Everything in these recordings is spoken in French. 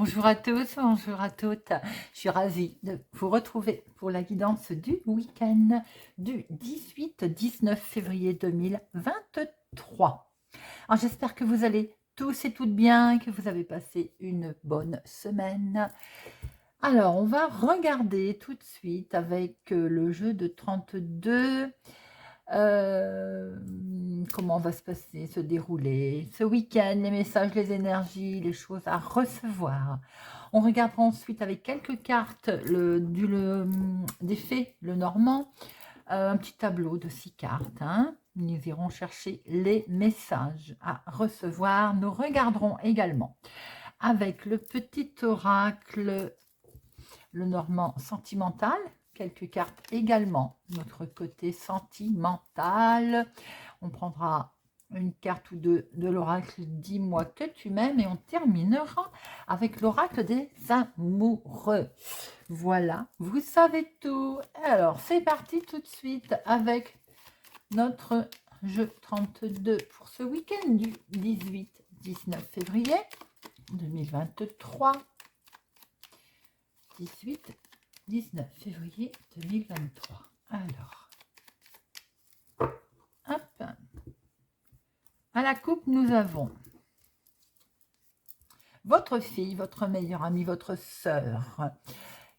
Bonjour à tous, bonjour à toutes. Je suis ravie de vous retrouver pour la guidance du week-end du 18-19 février 2023. Alors j'espère que vous allez tous et toutes bien, que vous avez passé une bonne semaine. Alors on va regarder tout de suite avec le jeu de 32. Comment va se passer, se dérouler ce week-end, les messages, les énergies, les choses à recevoir. On regardera ensuite avec quelques cartes des fées, le normand, un petit tableau de 6 cartes. Nous irons chercher les messages à recevoir. Nous regarderons également avec le petit oracle, le normand sentimental, quelques cartes également, notre côté sentimental. On prendra une carte ou deux de l'oracle Dis-moi que tu m'aimes et on terminera avec l'oracle des amoureux. Voilà, vous savez tout. Alors, c'est parti tout de suite avec notre jeu 32 pour ce week-end du 18-19 février 2023. 18-19 février 2023. Alors, hop. À la coupe, nous avons votre fille, votre meilleure amie, votre sœur,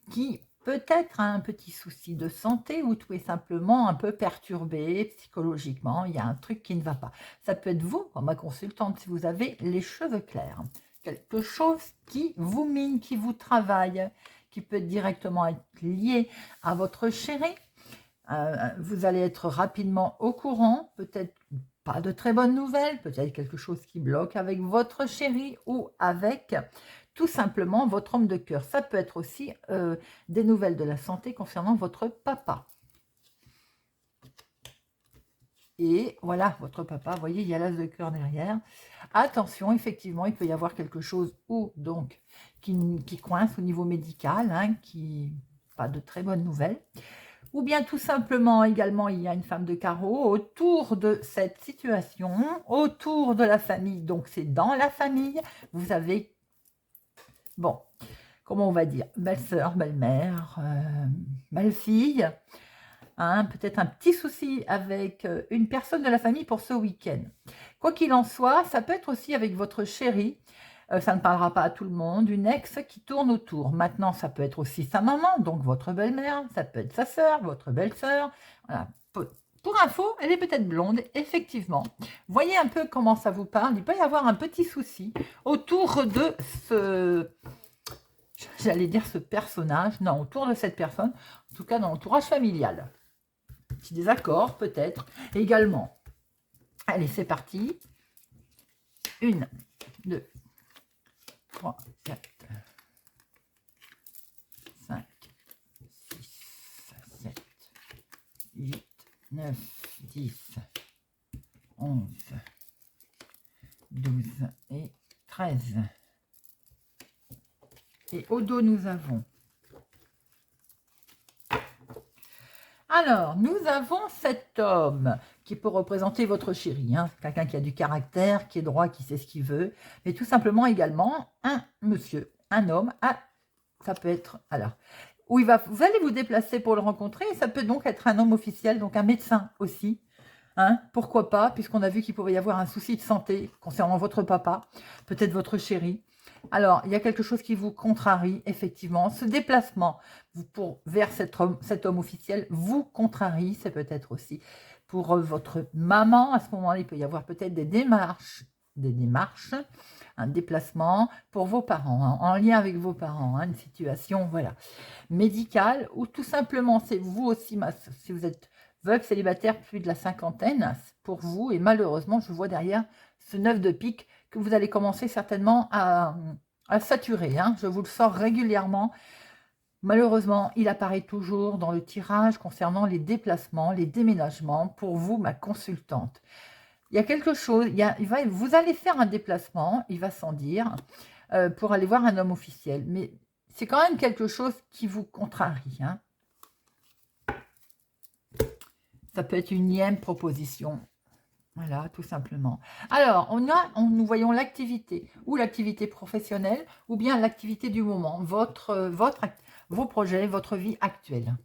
qui peut-être a un petit souci de santé ou tout est simplement un peu perturbé psychologiquement. Il y a un truc qui ne va pas. Ça peut être vous, ma consultante, si vous avez les cheveux clairs. Quelque chose qui vous mine, qui vous travaille, qui peut directement être lié à votre chéri. Vous allez être rapidement au courant, peut-être pas de très bonnes nouvelles, peut-être quelque chose qui bloque avec votre chéri ou avec tout simplement votre homme de cœur. Ça peut être aussi des nouvelles de la santé concernant votre papa. Et voilà, votre papa, vous voyez, il y a l'as de cœur derrière. Attention, effectivement, il peut y avoir quelque chose ou donc qui coince au niveau médical, qui pas de très bonnes nouvelles. Ou bien tout simplement également, il y a une femme de carreau autour de cette situation, autour de la famille. Donc c'est dans la famille, vous avez, bon, comment on va dire, belle-sœur, belle-mère, belle-fille, peut-être un petit souci avec une personne de la famille pour ce week-end. Quoi qu'il en soit, ça peut être aussi avec votre chéri, ça ne parlera pas à tout le monde, une ex qui tourne autour. Maintenant, ça peut être aussi sa maman, donc votre belle-mère, ça peut être sa sœur, votre belle-sœur. Voilà. Pour info, elle est peut-être blonde, effectivement. Voyez un peu comment ça vous parle. Il peut y avoir un petit souci autour de j'allais dire ce personnage, non, autour de cette personne, en tout cas dans l'entourage familial. Petit désaccord, peut-être, également. Allez, c'est parti. 1, 2, 3, 4, 5, 6, 7, 8, 9, 10, 11, 12 et 13. Et au dos, nous avons... Alors, nous avons cet homme qui peut représenter votre chéri, quelqu'un qui a du caractère, qui est droit, qui sait ce qu'il veut, mais tout simplement également un monsieur, un homme, ça peut être, alors, où vous allez vous déplacer pour le rencontrer, et ça peut donc être un homme officiel, donc un médecin aussi, pourquoi pas, puisqu'on a vu qu'il pouvait y avoir un souci de santé concernant votre papa, peut-être votre chéri. Alors, il y a quelque chose qui vous contrarie, effectivement. Ce déplacement vers cet homme officiel vous contrarie. C'est peut-être aussi pour votre maman. À ce moment-là, il peut y avoir peut-être des démarches, un déplacement pour vos parents, en lien avec vos parents, une situation médicale, ou tout simplement, c'est vous aussi, si vous êtes veuve, célibataire, plus de la cinquantaine, pour vous, et malheureusement, je vois derrière ce 9 de pique que vous allez commencer certainement à saturer. Je vous le sors régulièrement. Malheureusement, il apparaît toujours dans le tirage concernant les déplacements, les déménagements, pour vous, ma consultante. Il y a quelque chose, vous allez faire un déplacement, il va sans dire, pour aller voir un homme officiel, mais c'est quand même quelque chose qui vous contrarie. Ça peut être une énième proposition. Voilà, tout simplement. Alors, nous voyons l'activité, ou l'activité professionnelle, ou bien l'activité du moment, vos projets, votre vie actuelle.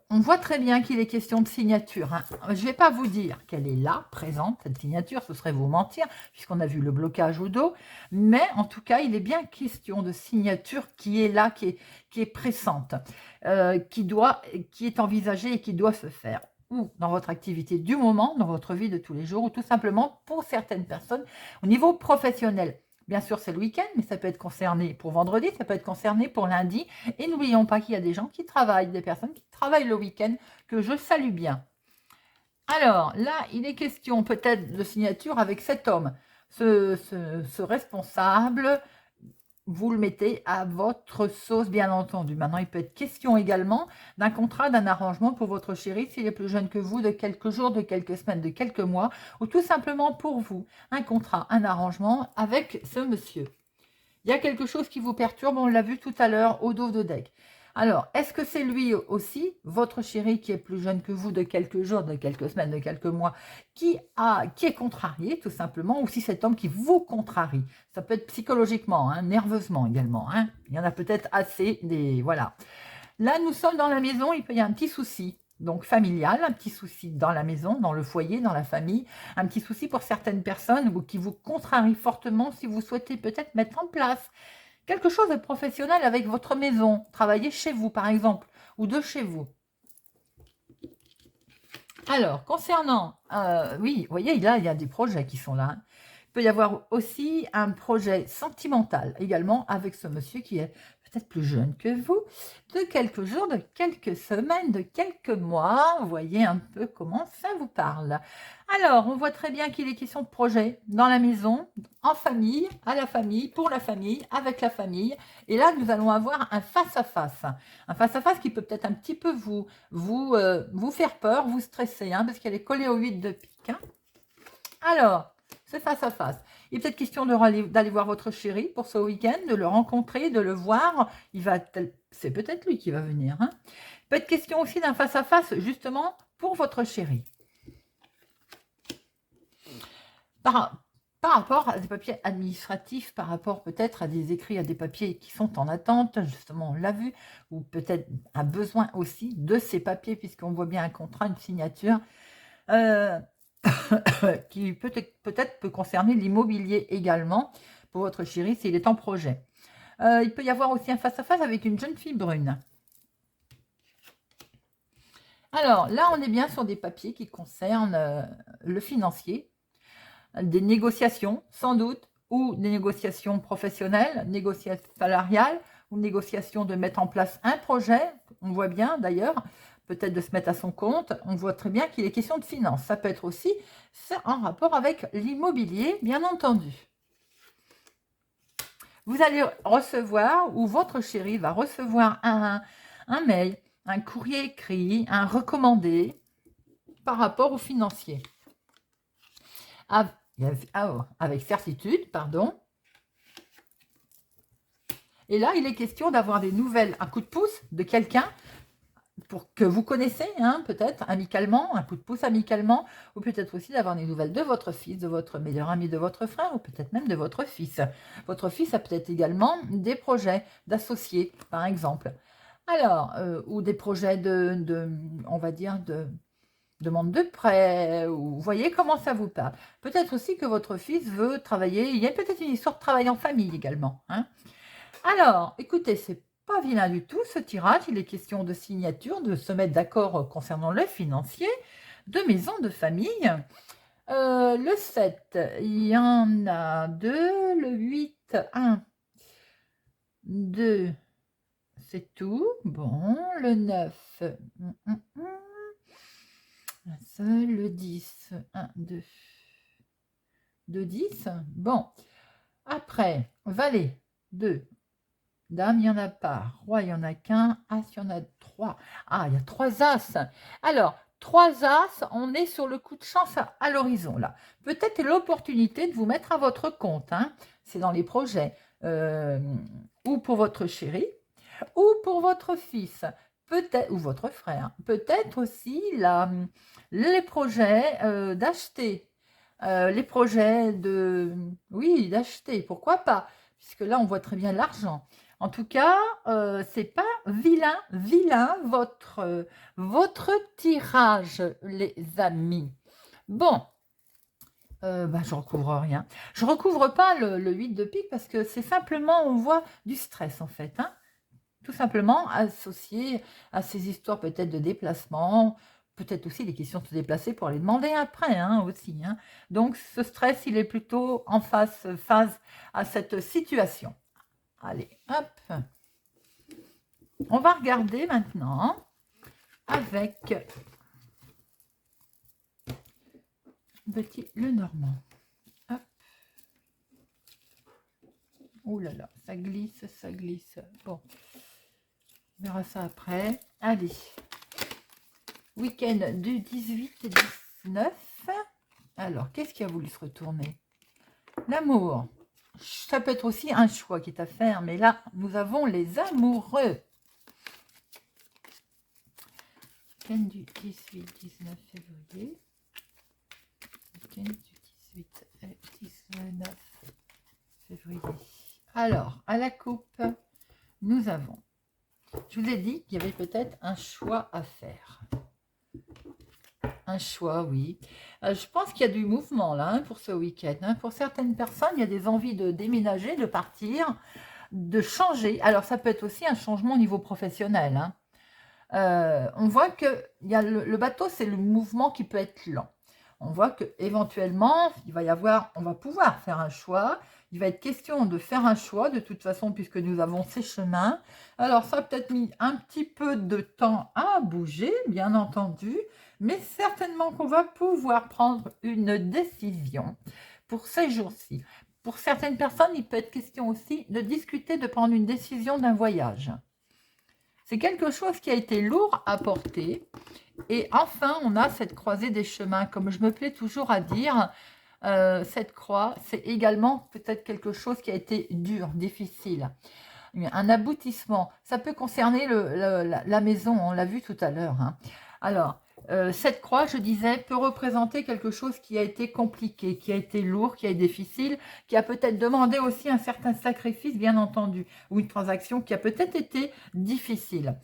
On voit très bien qu'il est question de signature, hein. Je ne vais pas vous dire qu'elle est là, présente, cette signature, ce serait vous mentir, puisqu'on a vu le blocage au dos, mais en tout cas, il est bien question de signature qui est là, qui est pressante, qui est envisagée et qui doit se faire, ou dans votre activité du moment, dans votre vie de tous les jours, ou tout simplement pour certaines personnes, au niveau professionnel. Bien sûr, c'est le week-end, mais ça peut être concerné pour vendredi, ça peut être concerné pour lundi. Et n'oublions pas qu'il y a des gens qui travaillent, des personnes qui travaillent le week-end, que je salue bien. Alors, là, il est question peut-être de signature avec cet homme, ce responsable. Vous le mettez à votre sauce, bien entendu. Maintenant, il peut être question également d'un contrat, d'un arrangement pour votre chéri, s'il est plus jeune que vous, de quelques jours, de quelques semaines, de quelques mois, ou tout simplement pour vous. Un contrat, un arrangement avec ce monsieur. Il y a quelque chose qui vous perturbe, on l'a vu tout à l'heure au dos de deck. Alors, est-ce que c'est lui aussi, votre chéri qui est plus jeune que vous de quelques jours, de quelques semaines, de quelques mois, qui est contrarié tout simplement, ou si cet homme qui vous contrarie? Ça peut être psychologiquement, hein, nerveusement également. Hein. Il y en a peut-être assez, voilà. Là, nous sommes dans la maison, il peut y avoir un petit souci. Donc familial, un petit souci dans la maison, dans le foyer, dans la famille, un petit souci pour certaines personnes ou qui vous contrarie fortement si vous souhaitez peut-être mettre en place quelque chose de professionnel avec votre maison, travailler chez vous par exemple, ou de chez vous. Alors, concernant, oui, vous voyez, là, il y a des projets qui sont là. Il peut y avoir aussi un projet sentimental également avec ce monsieur qui est peut-être plus jeune que vous, de quelques jours, de quelques semaines, de quelques mois. Vous voyez un peu comment ça vous parle. Alors, on voit très bien qu'il est question de projet dans la maison, en famille, à la famille, pour la famille, avec la famille. Et là, nous allons avoir un face-à-face. Un face-à-face qui peut peut-être un petit peu vous faire peur, vous stresser, hein, parce qu'elle est collée au 8 de pique. Hein. Alors, c'est face à face. Il est peut-être question d'aller voir votre chéri pour ce week-end, de le rencontrer, de le voir. C'est peut-être lui qui va venir. Hein. Il peut être question aussi d'un face-à-face, justement, pour votre chéri. Par rapport à des papiers administratifs, par rapport peut-être à des écrits, à des papiers qui sont en attente, justement, on l'a vu, ou peut-être un besoin aussi de ces papiers, puisqu'on voit bien un contrat, une signature. Qui peut-être peut concerner l'immobilier également pour votre chéri s'il est en projet. Il peut y avoir aussi un face-à-face avec une jeune fille brune. Alors là, on est bien sur des papiers qui concernent le financier, des négociations sans doute, ou des négociations professionnelles, négociations salariales, ou négociations de mettre en place un projet. On voit bien d'ailleurs, peut-être de se mettre à son compte, on voit très bien qu'il est question de finances. Ça peut être aussi en rapport avec l'immobilier, bien entendu. Vous allez recevoir, ou votre chéri va recevoir un mail, un courrier écrit, un recommandé par rapport au financier. Avec certitude, pardon. Et là, il est question d'avoir des nouvelles, un coup de pouce de quelqu'un que vous connaissez, hein, peut-être amicalement, un coup de pouce amicalement, ou peut-être aussi d'avoir des nouvelles de votre fils, de votre meilleur ami, de votre frère, ou peut-être même de votre fils. Votre fils a peut-être également des projets d'associés, par exemple. Alors, ou des projets on va dire, de demande de prêt, ou vous voyez comment ça vous parle. Peut-être aussi que votre fils veut travailler, il y a peut-être une histoire de travail en famille également. Hein. Alors, écoutez, c'est pas vilain du tout ce tirage, il est question de signature, de se mettre d'accord concernant le financier, de maison, de famille. Le 7, il y en a 2, le 8, 1, 2, c'est tout. Bon, le 9, un seul, le 10, 1, 2, 2, 10. Bon, après, valet, 2. Dame, il n'y en a pas. Roi, il n'y en a qu'un. As, il y en a 3. Ah, il y a 3 As. Alors, 3 As, on est sur le coup de chance à l'horizon, là. Peut-être l'opportunité de vous mettre à votre compte. Hein. C'est dans les projets. Ou pour votre chéri, ou pour votre fils. Peut-être, ou votre frère. Peut-être aussi les projets d'acheter, les projets de... Oui, d'acheter, pourquoi pas? Puisque là, on voit très bien l'argent. En tout cas, c'est pas vilain, vilain votre tirage, les amis. Bon, bah, je recouvre rien. Je recouvre pas le 8 de pique parce que c'est simplement, on voit du stress en fait, hein. Tout simplement associé à ces histoires peut-être de déplacement, peut-être aussi des questions de se déplacer pour aller demander après, hein, aussi, hein. Donc ce stress, il est plutôt en face à cette situation. Allez, hop. On va regarder maintenant avec petit le normand. Hop. Ouh là là, ça glisse, ça glisse. Bon, on verra ça après. Allez. Week-end du 18 et 19. Alors, qu'est-ce qui a voulu se retourner? L'amour. Ça peut être aussi un choix qui est à faire, mais là, nous avons les amoureux. Week-end du 18-19 février. Week-end du 18 et 19 février. Alors, à la coupe, nous avons... Je vous ai dit qu'il y avait peut-être un choix à faire. Un choix, oui. Je pense qu'il y a du mouvement là, hein, pour ce week-end, hein. Pour certaines personnes, il y a des envies de déménager, de partir, de changer. Alors, ça peut être aussi un changement au niveau professionnel, hein. On voit que il y a le bateau, c'est le mouvement qui peut être lent. On voit que éventuellement, il va y avoir, on va pouvoir faire un choix. Il va être question de faire un choix de toute façon puisque nous avons ces chemins. Alors ça a peut-être mis un petit peu de temps à bouger, bien entendu, mais certainement qu'on va pouvoir prendre une décision pour ces jours-ci. Pour certaines personnes, il peut être question aussi de discuter, de prendre une décision d'un voyage. C'est quelque chose qui a été lourd à porter. Et enfin, on a cette croisée des chemins. Comme je me plais toujours à dire, cette croix, c'est également peut-être quelque chose qui a été dur, difficile. Un aboutissement. Ça peut concerner la maison, on l'a vu tout à l'heure, hein. Alors, cette croix, je disais, peut représenter quelque chose qui a été compliqué, qui a été lourd, qui a été difficile, qui a peut-être demandé aussi un certain sacrifice, bien entendu, ou une transaction qui a peut-être été difficile.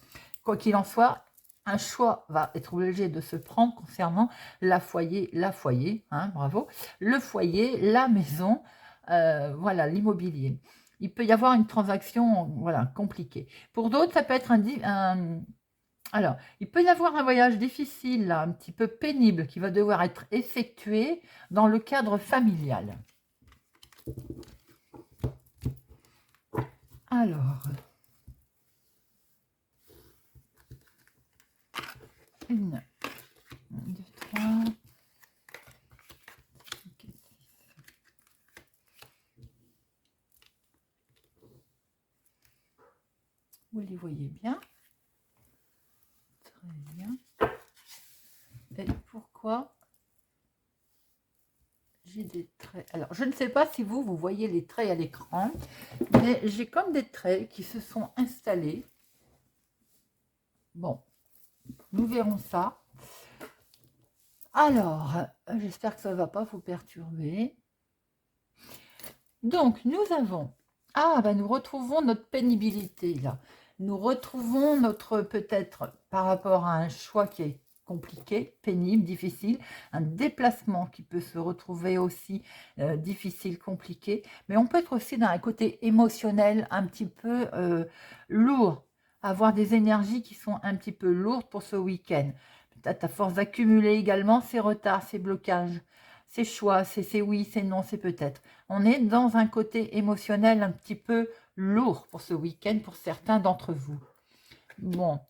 Quoi qu'il en soit, un choix va être obligé de se prendre concernant la foyer, hein, bravo, le foyer, la maison, voilà, l'immobilier. Il peut y avoir une transaction, voilà, compliquée. Pour d'autres, ça peut être alors, il peut y avoir un voyage difficile, là, un petit peu pénible, qui va devoir être effectué dans le cadre familial. Alors, une, deux, trois. Vous les voyez bien. Très bien. Et pourquoi j'ai des traits? Alors, je ne sais pas si vous voyez les traits à l'écran, mais j'ai comme des traits qui se sont installés. Bon, nous verrons ça. Alors, j'espère que ça ne va pas vous perturber. Donc, nous avons... Ah, ben nous retrouvons notre pénibilité, là. Nous retrouvons notre, peut-être, par rapport à un choix qui est compliqué, pénible, difficile, un déplacement qui peut se retrouver aussi difficile, compliqué, mais on peut être aussi dans un côté émotionnel un petit peu lourd, avoir des énergies qui sont un petit peu lourdes pour ce week-end. Peut-être à force d'accumuler également ces retards, ces blocages, ces choix, c'est oui, c'est non, c'est peut-être. On est dans un côté émotionnel un petit peu lourd pour ce week-end pour certains d'entre vous. Bon,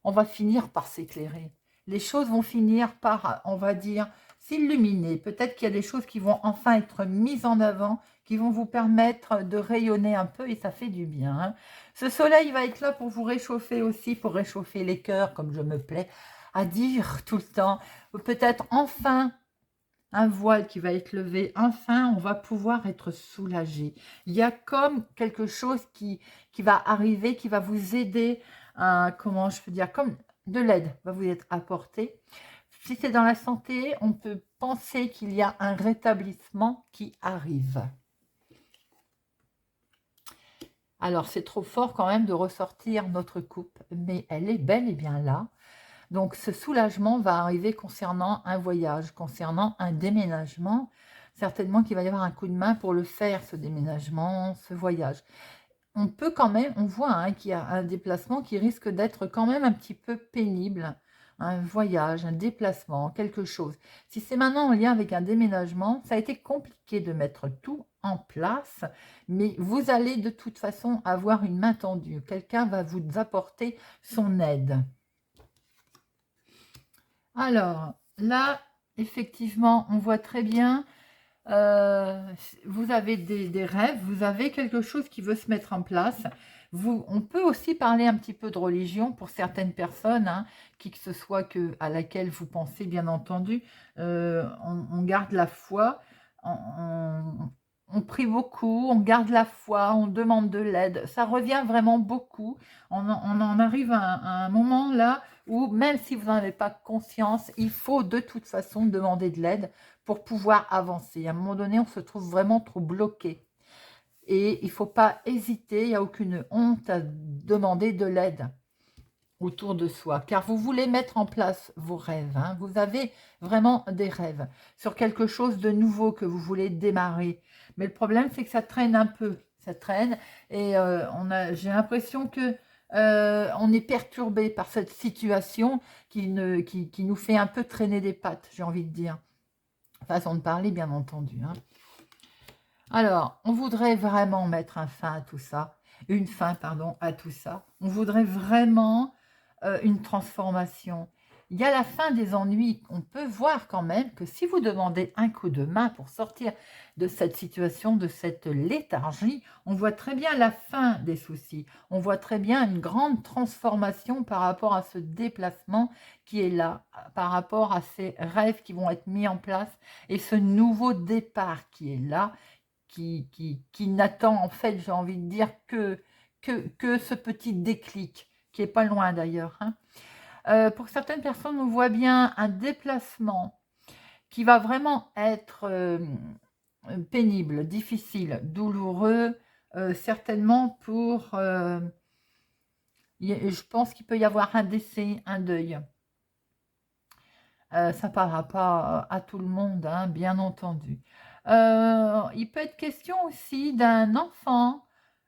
on va finir par s'éclairer. Les choses vont finir par, on va dire, s'illuminer. Peut-être qu'il y a des choses qui vont enfin être mises en avant, qui vont vous permettre de rayonner un peu et ça fait du bien, hein. Ce soleil va être là pour vous réchauffer aussi, pour réchauffer les cœurs, comme je me plais à dire tout le temps. Peut-être enfin un voile qui va être levé. Enfin, on va pouvoir être soulagé. Il y a comme quelque chose qui va arriver, qui va vous aider, comment je peux dire, comme de l'aide va vous être apportée. Si c'est dans la santé, on peut penser qu'il y a un rétablissement qui arrive. Alors, c'est trop fort quand même de ressortir notre coupe, mais elle est bel et bien là. Donc, ce soulagement va arriver concernant un voyage, concernant un déménagement. Certainement qu'il va y avoir un coup de main pour le faire, ce déménagement, ce voyage. On peut quand même, on voit hein, qu'il y a un déplacement qui risque d'être quand même un petit peu pénible. Un voyage, un déplacement, quelque chose. Si c'est maintenant en lien avec un déménagement, ça a été compliqué de mettre tout en place, mais vous allez de toute façon avoir une main tendue. Quelqu'un va vous apporter son aide. Alors, là, effectivement, on voit très bien, vous avez des rêves, vous avez quelque chose qui veut se mettre en place. On peut aussi parler un petit peu de religion pour certaines personnes, hein, qui que ce soit à laquelle vous pensez, bien entendu. On garde la foi, on prie beaucoup, on garde la foi, on demande de l'aide. Ça revient vraiment beaucoup. On en arrive à un moment là où même si vous n'en avez pas conscience, il faut de toute façon demander de l'aide pour pouvoir avancer. À un moment donné, on se trouve vraiment trop bloqué. Et il ne faut pas hésiter, il n'y a aucune honte à demander de l'aide autour de soi, car vous voulez mettre en place vos rêves. Hein. Vous avez vraiment des rêves sur quelque chose de nouveau que vous voulez démarrer. Mais le problème, c'est que ça traîne un peu. Ça traîne et j'ai l'impression que on est perturbé par cette situation qui nous fait un peu traîner des pattes, j'ai envie de dire. Façon de parler, bien entendu. Hein. Alors, on voudrait vraiment mettre un fin à tout ça. Une fin, pardon, à tout ça. On voudrait vraiment une transformation. Il y a la fin des ennuis. On peut voir quand même que si vous demandez un coup de main pour sortir de cette situation, de cette léthargie, on voit très bien la fin des soucis. On voit très bien une grande transformation par rapport à ce déplacement qui est là, par rapport à ces rêves qui vont être mis en place et ce nouveau départ qui est là, qui n'attend en fait, j'ai envie de dire, que ce petit déclic, qui est pas loin d'ailleurs. Hein. Pour certaines personnes, on voit bien un déplacement qui va vraiment être pénible, difficile, douloureux, certainement pour... je pense qu'il peut y avoir un décès, un deuil. Ça ne parlera pas à tout le monde, hein, bien entendu. Il peut être question aussi d'un enfant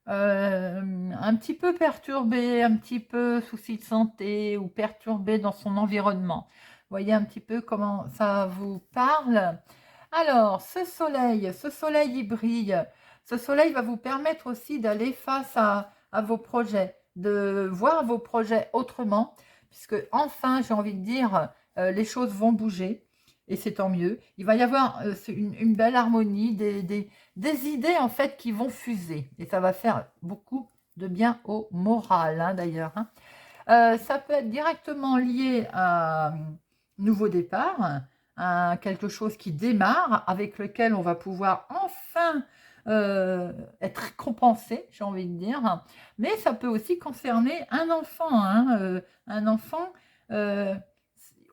un petit peu perturbé, un petit peu souci de santé ou perturbé dans son environnement. Voyez un petit peu comment ça vous parle. Alors, ce soleil, il brille. Ce soleil va vous permettre aussi d'aller face à vos projets, de voir vos projets autrement, puisque enfin, j'ai envie de dire, les choses vont bouger. Et c'est tant mieux. Il va y avoir une belle harmonie, des idées en fait qui vont fuser. Et ça va faire beaucoup de bien au moral, hein, d'ailleurs. Hein. Ça peut être directement lié à un nouveau départ, à quelque chose qui démarre, avec lequel on va pouvoir enfin être récompensé, j'ai envie de dire. Mais ça peut aussi concerner un enfant. Hein, un enfant...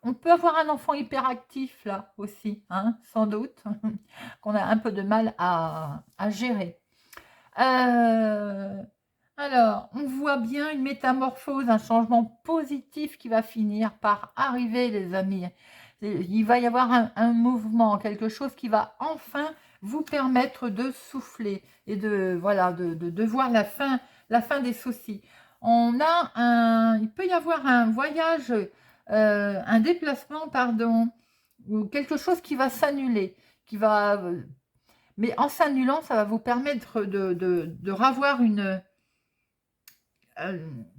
on peut avoir un enfant hyperactif là aussi, hein, sans doute, qu'on a un peu de mal à gérer. Alors, on voit bien une métamorphose, un changement positif qui va finir par arriver, les amis. Il va y avoir un mouvement, quelque chose qui va enfin vous permettre de souffler et de, voilà, de voir la fin des soucis. Il peut y avoir un voyage, un déplacement, pardon, ou quelque chose qui va s'annuler, mais en s'annulant, ça va vous permettre de revoir une...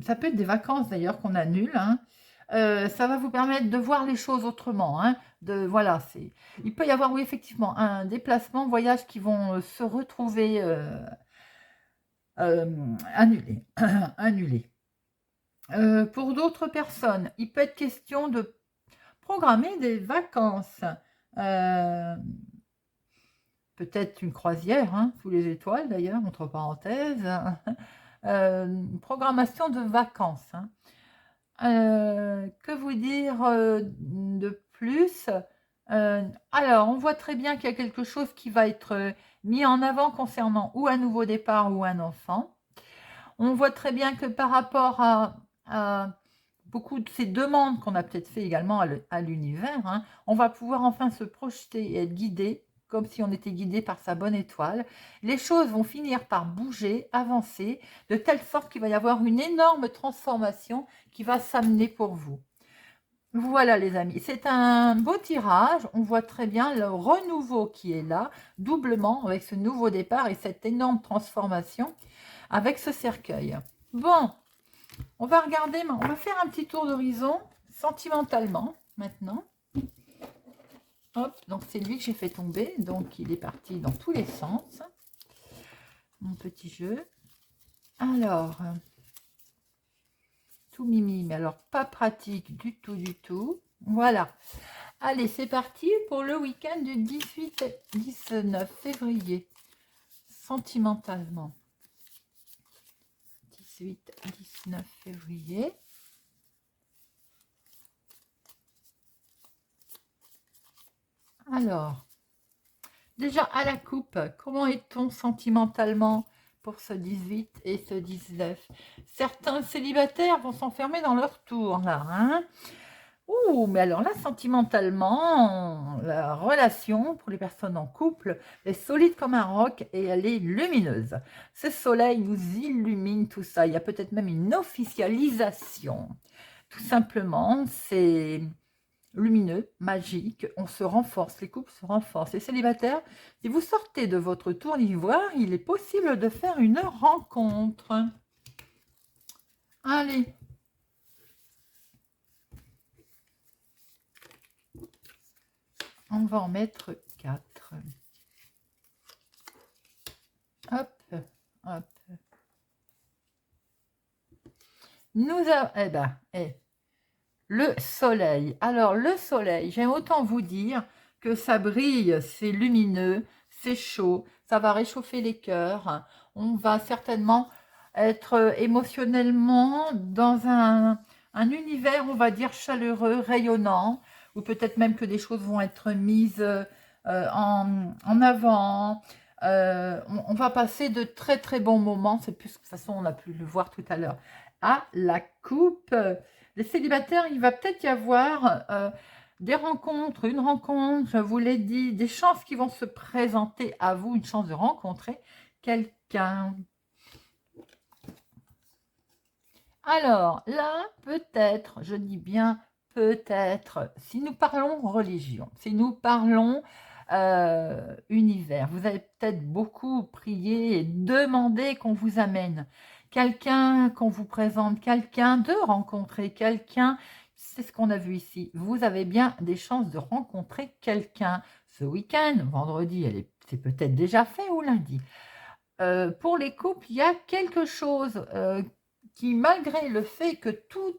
ça peut être des vacances d'ailleurs qu'on annule. Hein. Ça va vous permettre de voir les choses autrement. Hein. Voilà, il peut y avoir, oui, effectivement, un déplacement, voyage qui vont se retrouver annulés. annulés. Pour d'autres personnes, il peut être question de programmer des vacances. Peut-être une croisière, hein, sous les étoiles d'ailleurs, entre parenthèses. Programmation de vacances. Hein. Que vous dire de plus. Alors, on voit très bien qu'il y a quelque chose qui va être mis en avant concernant ou un nouveau départ ou un enfant. On voit très bien que par rapport à beaucoup de ces demandes qu'on a peut-être fait également à l'univers, hein, on va pouvoir enfin se projeter et être guidé, comme si on était guidé par sa bonne étoile. Les choses vont finir par bouger, avancer, de telle sorte qu'il va y avoir une énorme transformation qui va s'amener pour vous. Voilà les amis, c'est un beau tirage, on voit très bien le renouveau qui est là, doublement avec ce nouveau départ et cette énorme transformation avec ce cercueil. Bon, on va regarder, on va faire un petit tour d'horizon sentimentalement maintenant. Hop, donc c'est lui que j'ai fait tomber, donc il est parti dans tous les sens. Mon petit jeu. Alors, tout mimi, mais alors pas pratique du tout, du tout. Voilà. Allez, c'est parti pour le week-end du 18-19 février. Sentimentalement. 18-19 février. Alors, déjà à la coupe, comment est-on sentimentalement pour ce 18 et ce 19? Certains célibataires vont s'enfermer dans leur tour, là. Hein. Ouh, mais alors là, sentimentalement, la relation pour les personnes en couple est solide comme un roc et elle est lumineuse. Ce soleil nous illumine tout ça. Il y a peut-être même une officialisation. Tout simplement, c'est lumineux, magique, on se renforce, les couples se renforcent. Les célibataires, si vous sortez de votre tour d'ivoire, il est possible de faire une rencontre. Allez. On va en mettre 4. Hop, hop. Nous avons, le soleil. Alors, le soleil, j'aime autant vous dire que ça brille, c'est lumineux, c'est chaud, ça va réchauffer les cœurs. On va certainement être émotionnellement dans un univers, on va dire, chaleureux, rayonnant, ou peut-être même que des choses vont être mises en avant. On va passer de très très bons moments, c'est plus de toute façon on a pu le voir tout à l'heure, à la coupe. Les célibataires, il va peut-être y avoir des rencontres, une rencontre, je vous l'ai dit, des chances qui vont se présenter à vous, une chance de rencontrer quelqu'un. Alors là, peut-être, je dis bien peut-être, si nous parlons religion, si nous parlons univers, vous avez peut-être beaucoup prié et demandé qu'on vous amène quelqu'un, qu'on vous présente quelqu'un, de rencontrer quelqu'un. C'est ce qu'on a vu ici. Vous avez bien des chances de rencontrer quelqu'un ce week-end, vendredi, c'est peut-être déjà fait ou lundi. Pour les couples, il y a quelque chose qui, malgré le fait que tout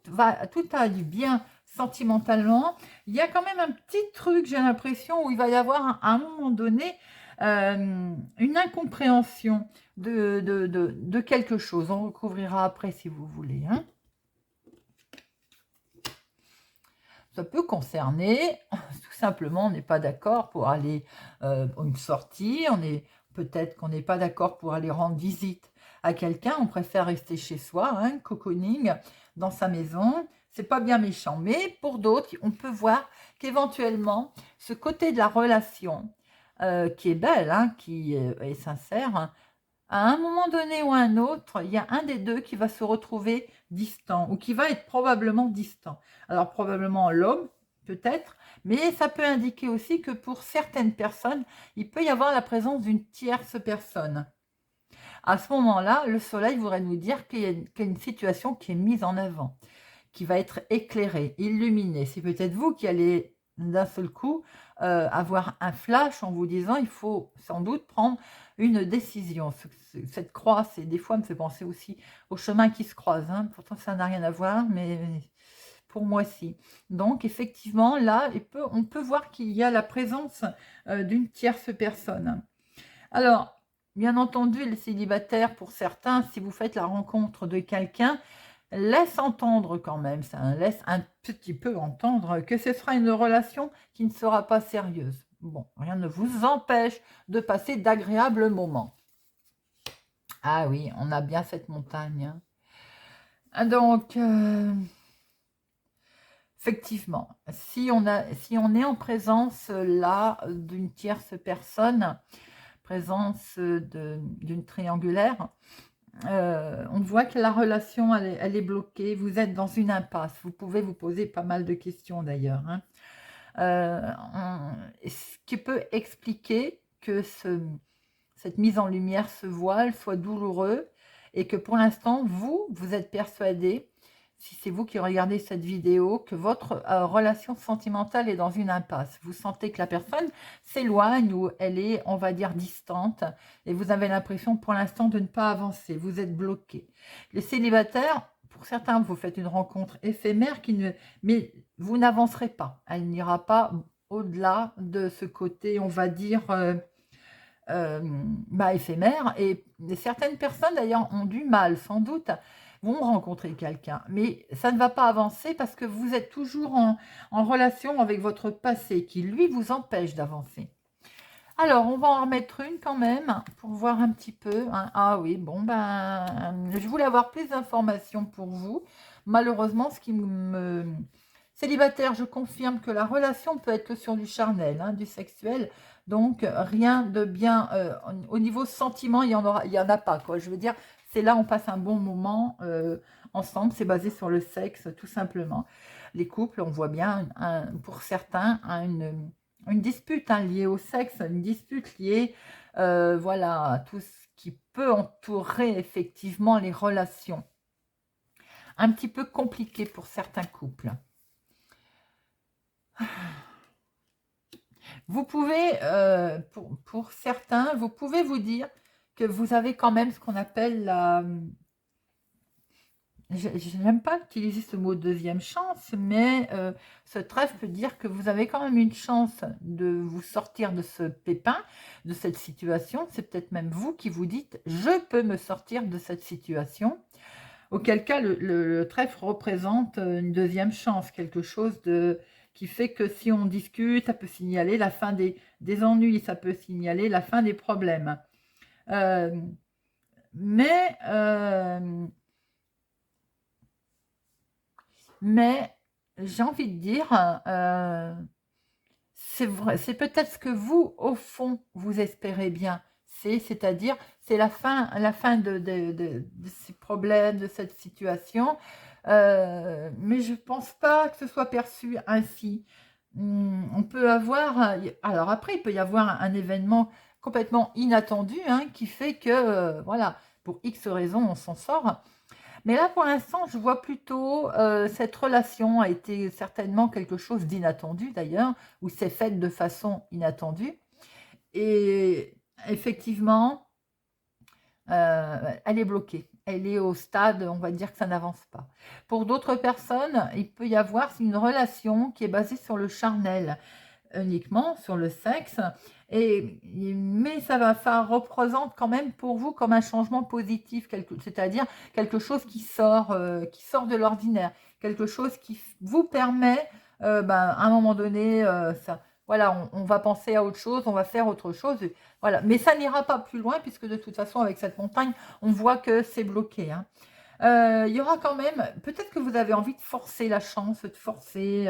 aille bien sentimentalement, il y a quand même un petit truc, j'ai l'impression, où il va y avoir à un moment donné une incompréhension de quelque chose. On recouvrira après si vous voulez. Hein. Ça peut concerner, tout simplement, on n'est pas d'accord pour aller une sortie, peut-être qu'on n'est pas d'accord pour aller rendre visite à quelqu'un, on préfère rester chez soi, hein, cocooning, dans sa maison. C'est pas bien méchant, mais pour d'autres, on peut voir qu'éventuellement, ce côté de la relation qui est belle, hein, qui est sincère, hein, à un moment donné ou à un autre, il y a un des deux qui va se retrouver distant ou qui va être probablement distant. Alors probablement l'homme, peut-être, mais ça peut indiquer aussi que pour certaines personnes, il peut y avoir la présence d'une tierce personne. À ce moment-là, le soleil voudrait nous dire qu'il y a une situation qui est mise en avant, qui va être éclairée, illuminée. C'est peut-être vous qui allez d'un seul coup avoir un flash en vous disant il faut sans doute prendre une décision. Cette croix, des fois, me fait penser aussi aux chemins qui se croisent. Hein. Pourtant, ça n'a rien à voir, mais pour moi, si. Donc, effectivement, là, on peut voir qu'il y a la présence d'une tierce personne. Alors, bien entendu, les célibataires, pour certains, si vous faites la rencontre de quelqu'un, laisse entendre quand même, ça laisse un petit peu entendre que ce sera une relation qui ne sera pas sérieuse. Bon, rien ne vous empêche de passer d'agréables moments. Ah oui, on a bien cette montagne. Donc, effectivement, si on est en présence là d'une tierce personne, présence d'une triangulaire, on voit que la relation, elle est bloquée. Vous êtes dans une impasse. Vous pouvez vous poser pas mal de questions d'ailleurs, hein. Ce qui peut expliquer que cette mise en lumière, ce voile, soit douloureux et que pour l'instant, vous êtes persuadé, si c'est vous qui regardez cette vidéo, que votre relation sentimentale est dans une impasse. Vous sentez que la personne s'éloigne ou elle est, on va dire, distante et vous avez l'impression pour l'instant de ne pas avancer. Vous êtes bloqué. Les célibataires, pour certains, vous faites une rencontre éphémère, mais vous n'avancerez pas. Elle n'ira pas au-delà de ce côté, on va dire, éphémère. Et certaines personnes, d'ailleurs, ont du mal, sans doute, vont rencontrer quelqu'un. Mais ça ne va pas avancer parce que vous êtes toujours en relation avec votre passé qui, lui, vous empêche d'avancer. Alors, on va en remettre une quand même pour voir un petit peu, hein. Ah oui, bon, je voulais avoir plus d'informations pour vous. Malheureusement, ce qui me... Célibataire, je confirme que la relation peut être que sur du charnel, hein, du sexuel. Donc, rien de bien... au niveau sentiment, il y en a pas, quoi. Je veux dire, c'est là, on passe un bon moment ensemble. C'est basé sur le sexe, tout simplement. Les couples, on voit bien, pour certains, une dispute, hein, liée au sexe, une dispute liée voilà, à tout ce qui peut entourer effectivement les relations. Un petit peu compliqué pour certains couples. Vous pouvez, pour certains, vous pouvez vous dire que vous avez quand même ce qu'on appelle la... J'aime pas utiliser ce mot deuxième chance, mais ce trèfle peut dire que vous avez quand même une chance de vous sortir de ce pépin, de cette situation. C'est peut-être même vous qui vous dites « je peux me sortir de cette situation ». Auquel cas, le trèfle représente une deuxième chance, quelque chose qui fait que si on discute, ça peut signaler la fin des ennuis, ça peut signaler la fin des problèmes. Mais j'ai envie de dire, c'est vrai, c'est peut-être ce que vous, au fond, vous espérez bien. C'est-à-dire, c'est la fin de ces problèmes, de cette situation. Mais je ne pense pas que ce soit perçu ainsi. On peut avoir... Alors après, il peut y avoir un événement complètement inattendu, hein, qui fait que, voilà, pour X raisons, on s'en sort. Mais là, pour l'instant, je vois plutôt cette relation a été certainement quelque chose d'inattendu d'ailleurs, ou c'est fait de façon inattendue. Et effectivement, elle est bloquée. Elle est au stade, on va dire que ça n'avance pas. Pour d'autres personnes, il peut y avoir une relation qui est basée sur le charnel, uniquement sur le sexe, mais ça représente quand même pour vous comme un changement positif, c'est-à-dire quelque chose qui sort de l'ordinaire, quelque chose qui vous permet, à un moment donné, voilà, on va penser à autre chose, on va faire autre chose, voilà. Mais ça n'ira pas plus loin puisque de toute façon avec cette montagne, on voit que c'est bloqué, hein. Il y aura quand même, peut-être que vous avez envie de forcer la chance, de forcer,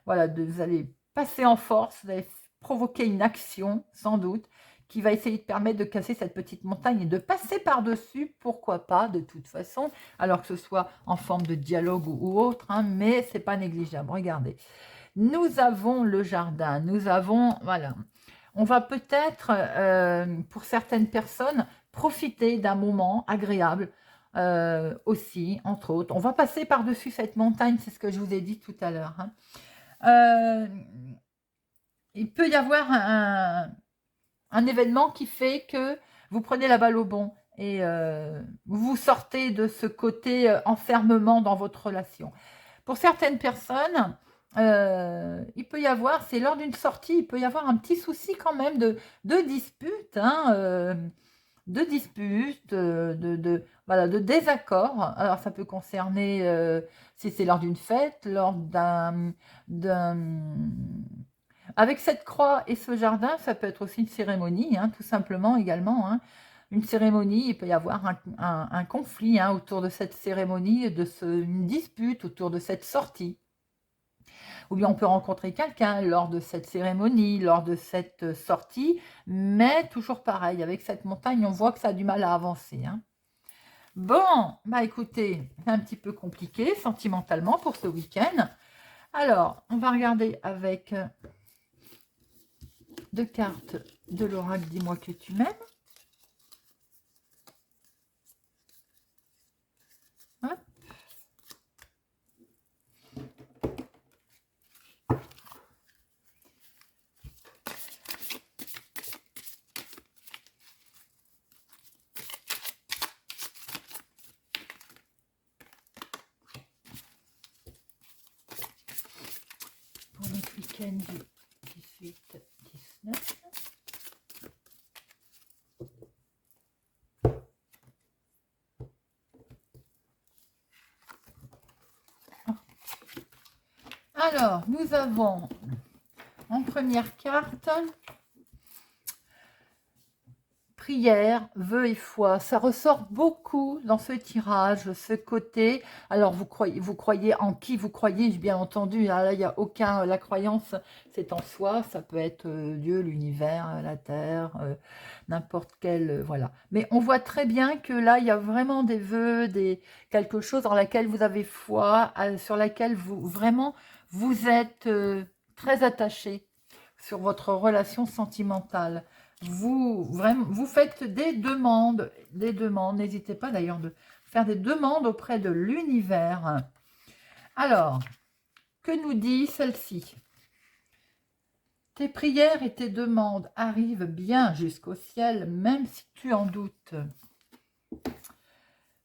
voilà, vous allez passer en force, vous allez provoquer une action, sans doute, qui va essayer de permettre de casser cette petite montagne et de passer par-dessus, pourquoi pas, de toute façon, alors que ce soit en forme de dialogue ou autre, hein, mais c'est pas négligeable. Regardez, nous avons le jardin, nous avons, voilà, on va peut-être, pour certaines personnes, profiter d'un moment agréable, aussi, entre autres. On va passer par-dessus cette montagne, c'est ce que je vous ai dit tout à l'heure, hein. Il peut y avoir un événement qui fait que vous prenez la balle au bond et vous sortez de ce côté enfermement dans votre relation. Pour certaines personnes, il peut y avoir, c'est lors d'une sortie, il peut y avoir un petit souci quand même de dispute, hein, de disputes, voilà, de désaccords. Alors ça peut concerner, si c'est lors d'une fête, lors avec cette croix et ce jardin, ça peut être aussi une cérémonie, hein, tout simplement également, hein. Une cérémonie, il peut y avoir un conflit, hein, autour de cette cérémonie, une dispute autour de cette sortie. Ou bien on peut rencontrer quelqu'un lors de cette cérémonie, lors de cette sortie, mais toujours pareil, avec cette montagne, on voit que ça a du mal à avancer, hein. Bon, bah écoutez, c'est un petit peu compliqué sentimentalement pour ce week-end. Alors, on va regarder avec 2 cartes de l'oracle, dis-moi que tu m'aimes. Hop. Pour notre week-end du 18-19. Alors, nous avons en première carte prière, vœux et foi. Ça ressort beaucoup dans ce tirage, ce côté. Alors, vous croyez en qui vous croyez, bien entendu. Là, il n'y a aucun. La croyance, c'est en soi. Ça peut être Dieu, l'univers, la terre, n'importe quel. Voilà. Mais on voit très bien que là, il y a vraiment des vœux, quelque chose dans laquelle vous avez foi, sur laquelle vous êtes très attaché sur votre relation sentimentale. Vous faites des demandes, n'hésitez pas d'ailleurs de faire des demandes auprès de l'univers. Alors, que nous dit celle-ci? Tes prières et tes demandes arrivent bien jusqu'au ciel, même si tu en doutes.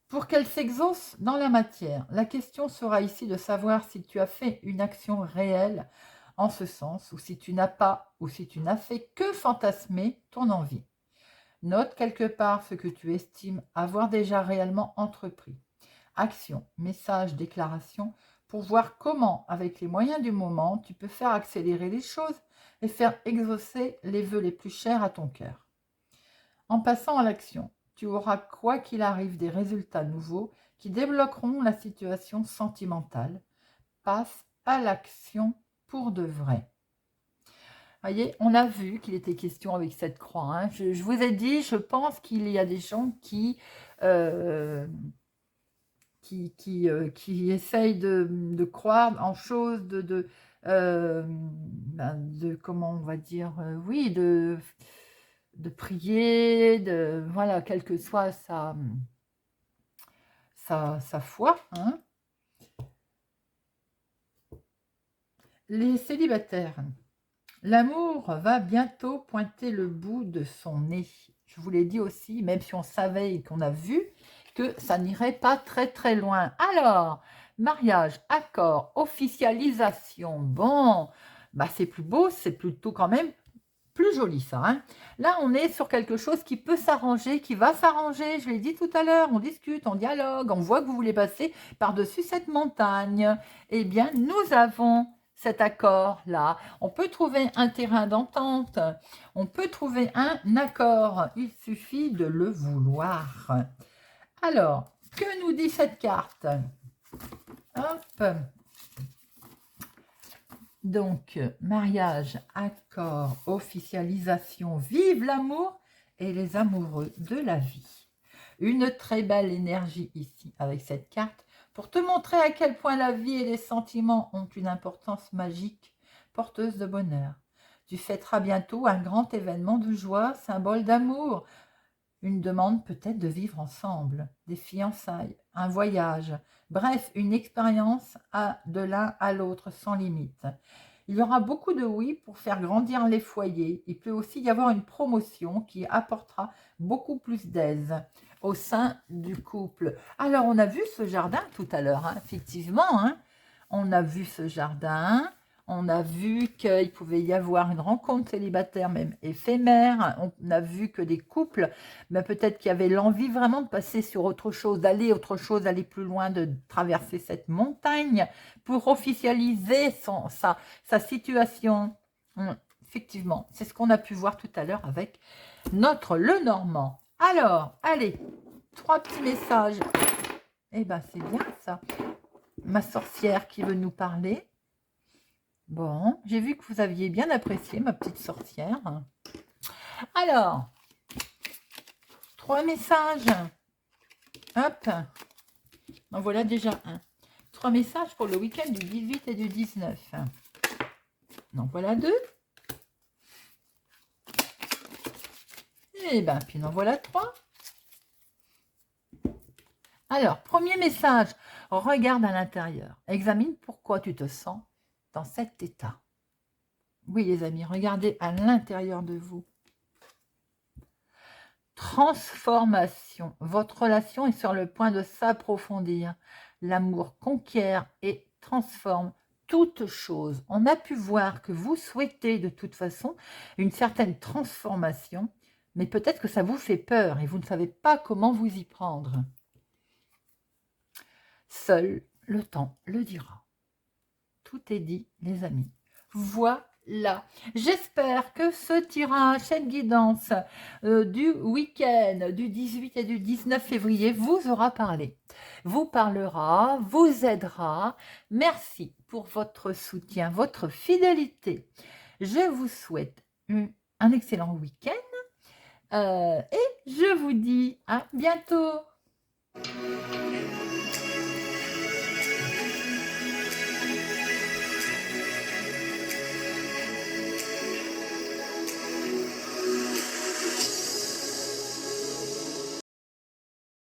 Pour qu'elles s'exaucent dans la matière, la question sera ici de savoir si tu as fait une action réelle en ce sens, ou si tu n'as pas, ou si tu n'as fait que fantasmer ton envie. Note quelque part ce que tu estimes avoir déjà réellement entrepris. Action, message, déclaration, pour voir comment, avec les moyens du moment, tu peux faire accélérer les choses et faire exaucer les vœux les plus chers à ton cœur. En passant à l'action, tu auras quoi qu'il arrive des résultats nouveaux qui débloqueront la situation sentimentale. Passe à l'action pour de vrai. Voyez, on a vu qu'il était question avec cette croix, hein. Je vous ai dit, je pense qu'il y a des gens qui essayent de croire en choses, comment on va dire, oui, de prier, voilà, quelle que soit sa foi, hein. Les célibataires. L'amour va bientôt pointer le bout de son nez. Je vous l'ai dit aussi, même si on savait et qu'on a vu que ça n'irait pas très très loin. Alors, mariage, accord, officialisation. Bon, bah c'est plus beau, c'est plutôt quand même plus joli ça, hein. Là, on est sur quelque chose qui peut s'arranger, qui va s'arranger. Je l'ai dit tout à l'heure, on discute, on dialogue, on voit que vous voulez passer par-dessus cette montagne. Eh bien, nous avons cet accord-là. On peut trouver un terrain d'entente, on peut trouver un accord. Il suffit de le vouloir. Alors, que nous dit cette carte? Hop. Donc, mariage, accord, officialisation, vive l'amour et les amoureux de la vie. Une très belle énergie ici avec cette carte pour te montrer à quel point la vie et les sentiments ont une importance magique, porteuse de bonheur. Tu fêteras bientôt un grand événement de joie, symbole d'amour. Une demande peut-être de vivre ensemble, des fiançailles, un voyage, bref, une expérience de l'un à l'autre sans limite. Il y aura beaucoup de oui pour faire grandir les foyers. Il peut aussi y avoir une promotion qui apportera beaucoup plus d'aise au sein du couple. Alors, on a vu ce jardin tout à l'heure, hein, effectivement, hein. On a vu ce jardin, On a vu qu'il pouvait y avoir une rencontre célibataire, même éphémère. On a vu que des couples, ben peut-être qu'il y avait l'envie vraiment de passer sur autre chose, d'aller autre chose, d'aller plus loin, de traverser cette montagne pour officialiser sa situation. Effectivement, c'est ce qu'on a pu voir tout à l'heure avec notre Lenormand. Alors, allez, 3 petits messages. Eh ben, c'est bien ça. Ma sorcière qui veut nous parler. Bon, j'ai vu que vous aviez bien apprécié ma petite sorcière. Alors, 3 messages. Hop. En voilà déjà un. 3 messages pour le week-end du 18 et du 19. En voilà 2. Et ben, puis en voilà 3. Alors, premier message. Regarde à l'intérieur. Examine pourquoi tu te sens dans cet état. Oui, les amis, regardez à l'intérieur de vous. Transformation. Votre relation est sur le point de s'approfondir. L'amour conquiert et transforme toute chose. On a pu voir que vous souhaitez de toute façon une certaine transformation, mais peut-être que ça vous fait peur et vous ne savez pas comment vous y prendre. Seul le temps le dira. Tout est dit, les amis. Voilà. J'espère que ce tirage, cette guidance du week-end du 18 et du 19 février vous aura parlé. Vous parlera, vous aidera. Merci pour votre soutien, votre fidélité. Je vous souhaite un excellent week-end et je vous dis à bientôt.